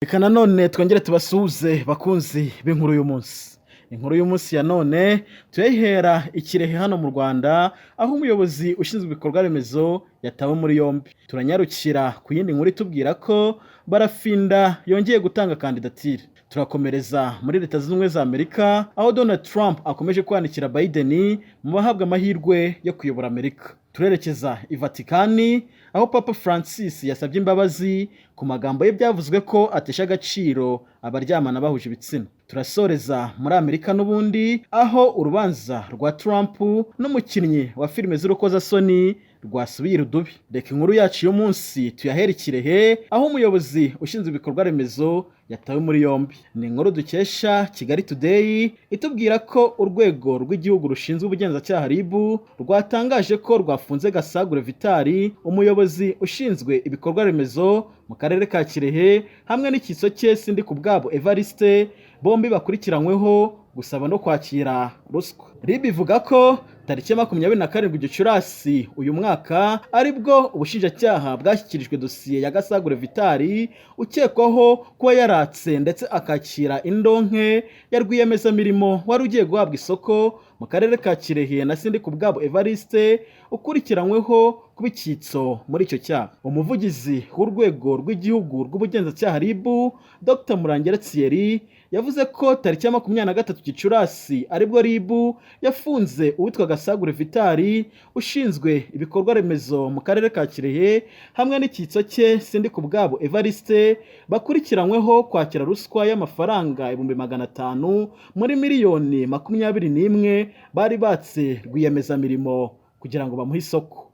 Reka nanone twongere tubasuhuze bakunzi b'inkuru y'umunsi. Inkuru y'umunsi ya none turayihera i Kirehe hano mu Rwanda, aho umuyobozi ushinzwe ibikorwa remezo yatawe muri yombi. Turanyarukira ku yindi nkuru itubwira ko Barafinda yongeye gutanga kandidatire. Turakomereza muri Leta Zunze Ubumwe za Amerika, aho Donald Trump akomeje kwandikira Biden mu bahabwa amahirwe yo kuyobora Amerika. Turerekeza i Vatikani, aho Papa Francis yasabye imbabazi ku magambo ye byavuzwe ko atesha agaciro abaryamana bahuje ibitsina. Turasoreza muri Amerika n'ubundi, aho urubanza rwa Trump n'umukinnyi wa filime z'urukozasoni rwasubiye irudubi. Reka inkuru yacu y'umunsi tuyahere i Kirehe, aho umuyobozi ushinzwe ibikorwa remezo yatawe muri yombi. Ni inkuru dukesha Kigali Today itubwira ko urwego rw'igihugu rushinzwe ubugenzacyaha RIB rwatangaje ko rwafunze Gasagure Vital, umuyobozi ushinzwe ibikorwa remezo mu karere ka Kirehe, hamwe n'icyitso cye Sindikubwabo Evariste, bombi bakurikiranyweho gusaba no kwakira ruswa. RIB ivuga ko tariki 27 Gicurasi uyu mwaka aribwo ubushinjacyaha bwashyikirijwe dosiye ya Gasagure Vital ukekwaho kuba yaratse ndetse akakira indonke ya rwiyemezamirimo wari ugiye guhabwa isoko mu karere ka Kirehe na Sindikubwabo Evariste, ukurikiranyweho kuba icyitso muri icyo cyaha. Umuvugizi w'urwego rw'igihugu rw'ubugenzacyaha RIB, Dr Murangera Thierry, yavuze ko tariki 23 Gicurasi aribwo RIB yafunze uwitwa Gasagure Vital ushinzwe ibikorwa remezo mu karere ka Kirehe, hamwe n'icyitso cye Sindikubwabo Evariste, bakurikiranyweho kwakira ruswa y'amafaranga 500,000 muri miliyoni 21 bari batse rwiyemezamirimo kugira ngo bamuhe isoko.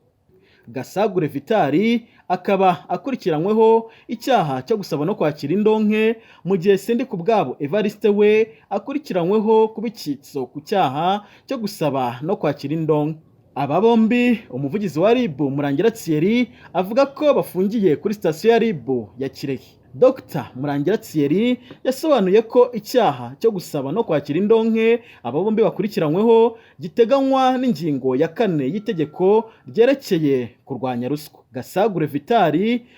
Gasagure Vital akaba akurikiranyweho icyaha cyo gusaba no kwakira indonke, mu gihe Sindikubwabo Evariste we akurikiranyweho kuba icyitso ku cyaha cyo gusaba no kwakira indonke. Aba bombi umuvugizi wa RIB Murangera Thierry avuga ko bafungiye kuri sitasiyo ya RIB ya Kirehe. Dr Murangera Thierry yasobanuye ko icyaha cyo gusaba no kwakira indonke aba bombi bakurikiranyweho giteganywa n'ingingo ya 4 y'itegeko ryerekeye kurwanya ruswa. Gasagure Vital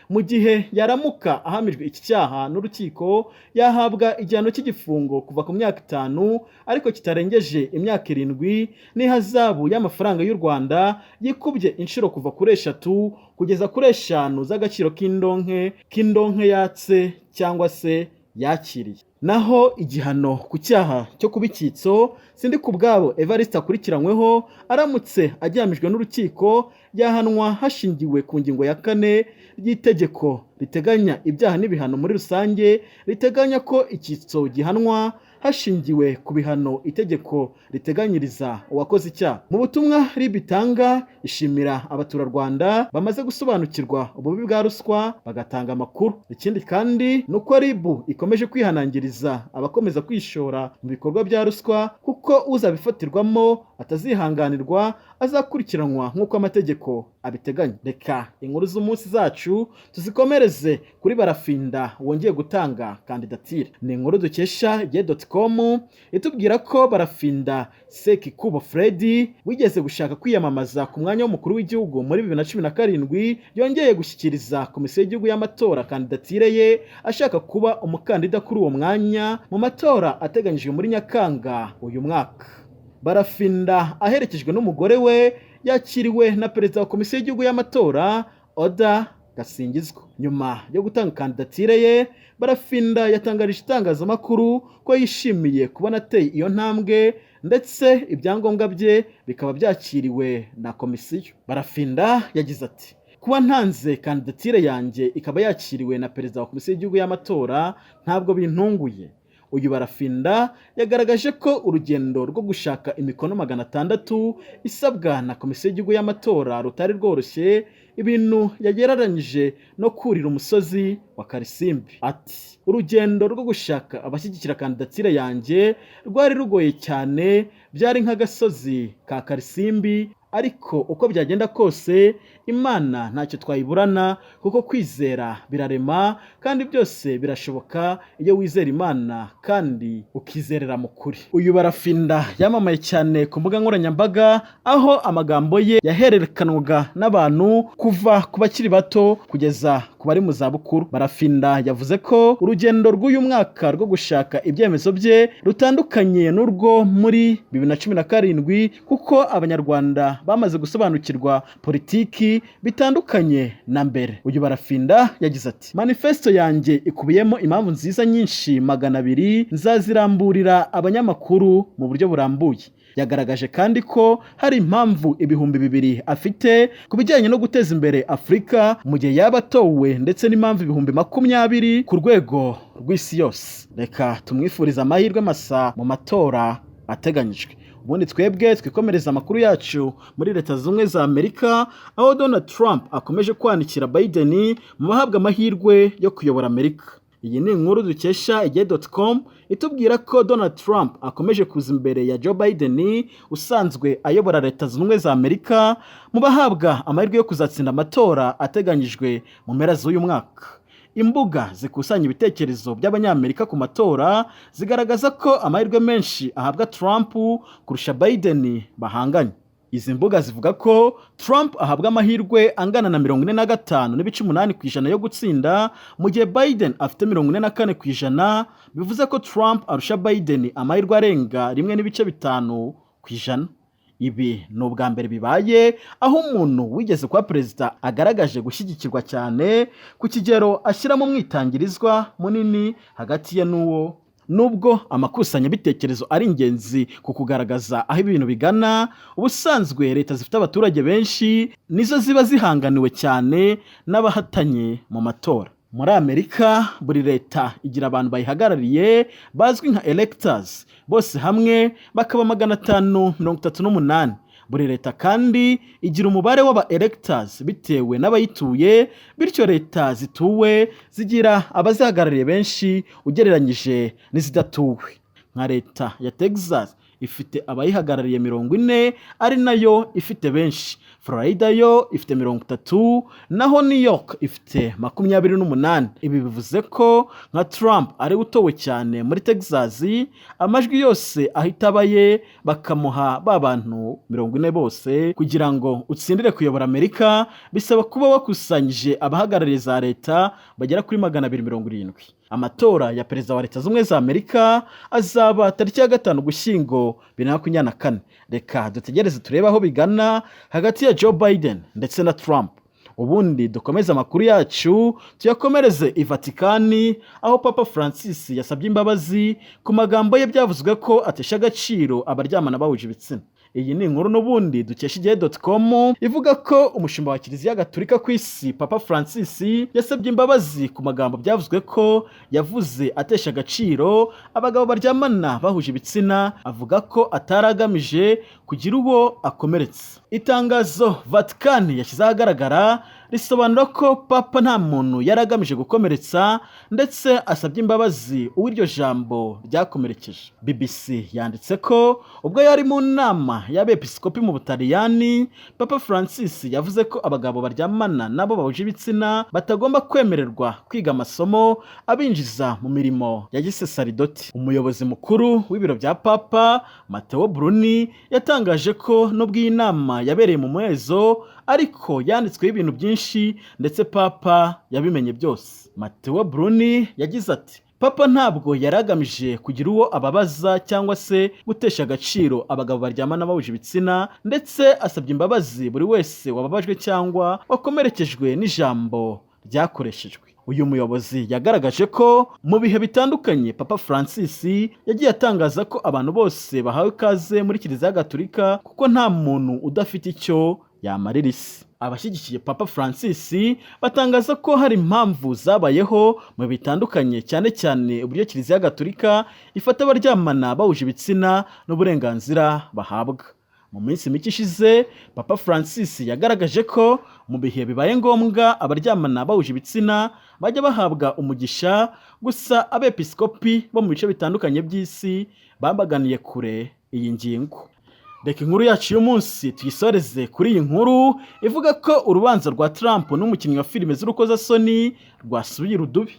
mu gihe yaramuka ahamijwe iki cyaha n'urukiko yahabwa igihano cy'igifungo kuva ku myaka 5 ariko kitarengeje imyaka 7 n'ihazabu y'amafaranga y'u Rwanda yikubye inshuro kuva kuri 3 kugeza kuri 5 z'agaciro k'indonke yatse cyangwa se yakiriye. Naho igihano ku cyaha cyo kuba icyitso Sindikubwabo Evariste akurikiranyweho aramutse agihamijwe n'urukiko yahanwa hashingiwe ku ngingo ya 4 ry'itegeko riteganya ibyaha n'ibihano muri rusange, riteganya ko icyitso gihanwa hashingiwe ku bihano itegeko riteganyiriza uwakoze icyaha. Mu butumwa RIB itanga ishimira abaturarwanda bamaze gusobanukirwa ububi bwa ruswa bagatanga amakuru. Ikindi kandi nuko RIB ikomeje kwihanangiriza abakomeza kwishora mu bikorwa bya ruswa, kuko uzabifatirwamo atazihanganirwa azakurikiranwa nk'uko amategeko abiteganya. Reka inkuru z'umunsi zacu tuzikomereze kuri Barafinda wongeye gutanga kandidatire. Ni inkuru dukesha igihe.com itubwira ko Barafinda Sekikubo Fred wigeze gushaka kwiyamamaza ku mwanya w'umukuru w'igihugu muri 2017 yongeye gushyikiriza komisiyo y'igihugu y'amatora kandidatire ye, ashaka kuba umukandida kuri uwo mwanya mu matora ateganyijwe muri Nyakanga uyu mwaka. Barafinda aherekejwe n'umugore we yakiriwe na perezida wa komisiyo y'igihugu y'amatora Oda Gasingizwa. Nyuma yo gutanga kandidatire ye, Barafinda yatangarije itangazamakuru ko yishimiye kubona ateye iyo ntambwe ndetse ibyangombwa bye bikaba byakiriwe na komisiyo. Barafinda yagize ati: kuba ntanze kandidatire yanjye ikaba yakiriwe na perezida wa komisiyo y'igihugu y'amatora ntabwo bintunguye. Uyu Barafinda yagaragaje ko urugendo rwo gushaka imikono 600 isabwa na komisiyo y'igihugu y'amatora rutari rworoshye, ibintu yagereranyije no kurira umusozi wa Karisimbi. Ati: urugendo rwo gushaka abashyigikira kandidatire yanjye rwari rugoye cyane, byari nk'agasozi ka Karisimbi, ariko uko byagenda kose Imana ntacyo twayiburana kuko kwizera birarema kandi byose birashoboka iyo wizera Imana kandi ukizerera mu kuri. Uyu Barafinda yamamaye cyane ku mbuga nkoranyambaga aho amagambo ye yahererekanwaga n'abantu kuva ku bakiri bato kugeza ku bari mu zabukuru. Barafinda yavuze ko urugendo rw'uyu mwaka rwo gushaka ibyemezo bye rutandukanye n'urwo muri 2017 kuko abanyarwanda bamaze gusobanukirwa politiki bitandukanye na mbere. Uyu Barafinda yagize ati: manifesto yanjye ikubiyemo impamvu nziza nyinshi 200 nzaziramburira abanyamakuru mu buryo burambuye. Yagaragaje kandi ko hari impamvu ibihumbi 200 afite ku bijyanye no guteza imbere Afurika mu gihe yaba atowe ndetse n'impamvu ibihumbi 20 ku rwego rw'isi yose. Reka tumwifuriza amahirwe masa mu matora ateganyijwe. Ubundi twebwe twikomereza amakuru yacu muri Leta Zunze Ubumwe za Amerika aho Donald Trump akomeje kwanikira Biden mu bahabwa amahirwe yo kuyobora Amerika. Iyi ni inkuru dukesha igihe.com itubwira ko Donald Trump akomeje kuza imbere ya Joe Biden usanzwe ayobora Leta Zunze Ubumwe za Amerika mu bahabwa amahirwe yo kuzatsinda amatora ateganyijwe mu mpera z'uyu mwaka. Imbuga zikusanya ibitekerezo by'abanyamerika ku matora zigaragaza ko amahirwe menshi ahabwa Trump kurusha Biden bahanganye. Izi mbuga zivuga ko Trump ahabwa amahirwe angana na 45.8% yo gutsinda mu gihe Biden afite 44%, bivuze ko Trump arusha Biden amahirwe arenga 1.5%. Ibi ni ubwa mbere bibaye aho umuntu wigeze kuba perezida agaragaje gushyigikirwa cyane ku kigero ashyiramo umwitangirizwa munini hagati ye n'uwo. Nubwo amakusanyabitekerezo ari ingenzi ku kugaragaza aho ibintu bigana, ubusanzwe leta zifite abaturage benshi nizo ziba zihanganiwe cyane n'abahatanye mu matora. Muri Amerika buri leta igira abantu bayihagarariye bazwi nka electors, bose hamwe bakaba 538. Buri leta kandi igira umubare w'aba electors bitewe n'abayituye, bityo leta zituwe zigira abazihagarariye benshi ugereranyije n'izidatuwe. Nka leta ya Texas ifite abayihagarariye 40 ari nayo ifite benshi. Florida yo ifite 30, naho New York ifite 28. Ibi bivuze ko nka Trump ari utowe cyane muri Texas, amajwi yose ahita abaye bakamuha bantu 40 bose. Kugira ngo utsindire kuyobora Amerika bisaba kuba wakusanyije abahagarariye za leta bagera kuri 270. Amatora ya perezida wa Leta Zunze Ubumwe za Amerika azaba tariki ya 5 Ugushyingo 2024. Reka dutegereze turebe aho bigana hagati ya Joe Biden ndetse na Trump. Ubundi dukomeze amakuru yacu tuyakomereze i Vatikani aho Papa Francis yasabye imbabazi ku magambo ye byavuzwe ko atesha agaciro abaryamana bahuje ibitsina. Iyi ni inkuru n'ubundi dukesha igihe.com ivuga ko umushumba wa Kiliziya Gatolika ku isi Papa Francis yasabye imbabazi ku magambo byavuzwe ko yavuze atesha agaciro abagabo baryamana bahuje ibitsina, avuga ko ataragamije kugira uwo akomeretsa. Itangazo Vatikani yashyize ahagaragara risobanura ko Papa nta muntu yaragamije gukomeretsa ndetse asabye imbabazi uw'iryo jambo ryakomerekeje. BBC yanditse ko ubwo yari mu nama y'abepiskopi mu Butaliyani, Papa Francis yavuze ko abagabo baryamana nabo bahuje ibitsina batagomba kwemererwa kwiga amasomo abinjiza mu mirimo ya gisaseridoti. Umuyobozi mukuru w'ibiro bya Papa Matteo Bruni yatangaje ko nubwo iyi nama yabereye mu muhezo ariko yanditsweho ibintu byinshi ndetse Papa yabimenye byose. Matteo Bruni yagize ati: Papa ntabwo yaragamije kugira uwo ababaza cyangwa se gutesha agaciro abagabo baryamana bahuje ibitsina, ndetse asabye imbabazi buri wese wababajwe cyangwa wakomerekejwe n'ijambo ryakoreshejwe. Uyu muyobozi yagaragaje ko mu bihe bitandukanye Papa Francis yagiye atangaza ko abantu bose bahawe ikaze muri Kiliziya Gatolika kuko nta muntu udafite icyo yamarira isi. Abashyigikiye Papa Francis batangaza ko hari impamvu zabayeho mu bitandukanye, cyane cyane uburyo Kiliziya Gatolika ifata abaryamana bahuje ibitsina n'uburenganzira bahabwa. Mu minsi mike ishize Papa Francis yagaragaje ko mu bihe bibaye ngombwa abaryamana bahuje ibitsina bajya bahabwa umugisha, gusa abepiskopi bo mu bice bitandukanye by'isi babaganiye kure iyi ngingo. Reka inkuru yacu y'umunsi tuyisoreze kuri iyi nkuru ivuga ko urubanza rwa Trump n'umukinnyi wa filime z'urukozasoni rwasubiye irudubi.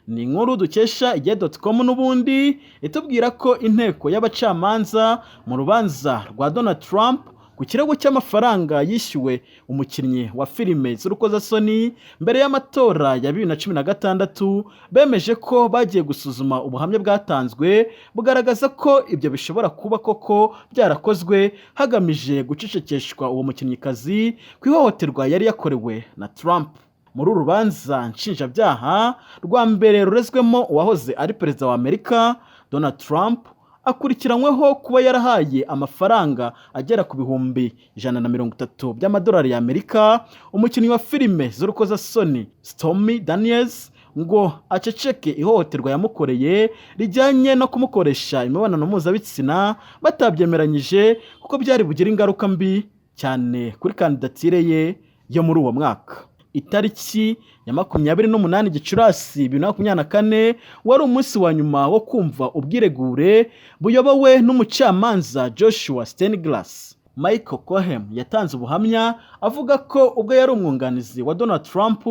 Ni inkuru dukesha igihe.com n'ubundi itubwira ko inteko y'abacamanza mu rubanza rwa Donald Trump ku kirego cy'amafaranga yishyuwe umukinnyi wa filime z'urukozasoni mbere y'amatora ya 2016 bemeje ko bagiye gusuzuma ubuhamya bwatanzwe bugaragaza ko ibyo bishobora kuba koko byarakozwe hagamije gucecekeshwa uwo mukinnyikazi ku ihohoterwa yari yakorewe na Trump. Muri urubanza nshinjabyaha rwa mbere rurezwemo uwahoze ari perezida wa Amerika Donald Trump akurikiranyweho kuba yarahaye amafaranga agera ku bihumbi 130 by'amadolari y'Amerika umukinnyi wa filime z'urukozasoni Stormy Daniels ngo aceceke ihohoterwa yamukoreye rijyanye no kumukoresha imibonano mpuzabitsina batabyemeranyije kuko byari bugira ingaruka mbi cyane kuri kandidatire ye yo muri uwo mwaka. Itariki ya 28 Gicurasi 2024 wari umunsi wa nyuma wo kumva ubwiregure buyobowe n'umucamanza Joshua Steinglass. Michael Cohen yatanze ubuhamya avuga ko ubwo yari umwunganizi wa Donald Trump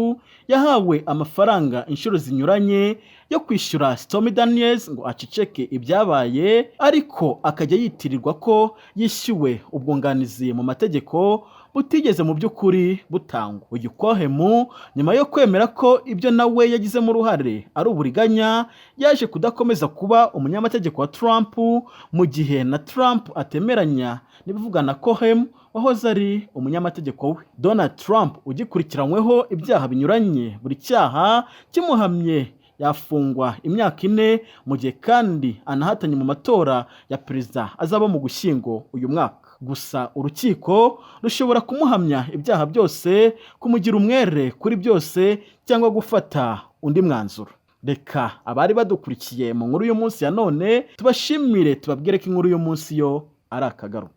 yahawe amafaranga inshuro zinyuranye yo kwishyura Stormy Daniels ngo aceceke ibyabaye, ariko akajya yitirirwa ko yishyuwe ubwunganizi mu mategeko butigeze mu by'ukuri butangwa. Uyu Cohen nyuma yo kwemera ko ibyo nawe yagizemo uruhare ari uburiganya yaje kudakomeza kuba umunyamategeko wa Trump mu gihe na Trump atemeranya n'ibivugana Cohen wahoze ari umunyamategeko we. Donald Trump ugikurikiranyweho ibyaha binyuranye, buri cyaha kimuhamye yafungwa imyaka 4 mu gihe kandi anahatanye mu matora ya perezida azaba mu Gushyingo uyu mwaka. Gusa urukiko rushobora kumuhamya ibyaha byose, kumugira umwere kuri byose cyangwa gufata undi mwanzuro. Reka abari badukurikiye mu nkuru y'umunsi ya none tubashimire, tubabwire ko inkuru y'umunsi yo ari akagaruka.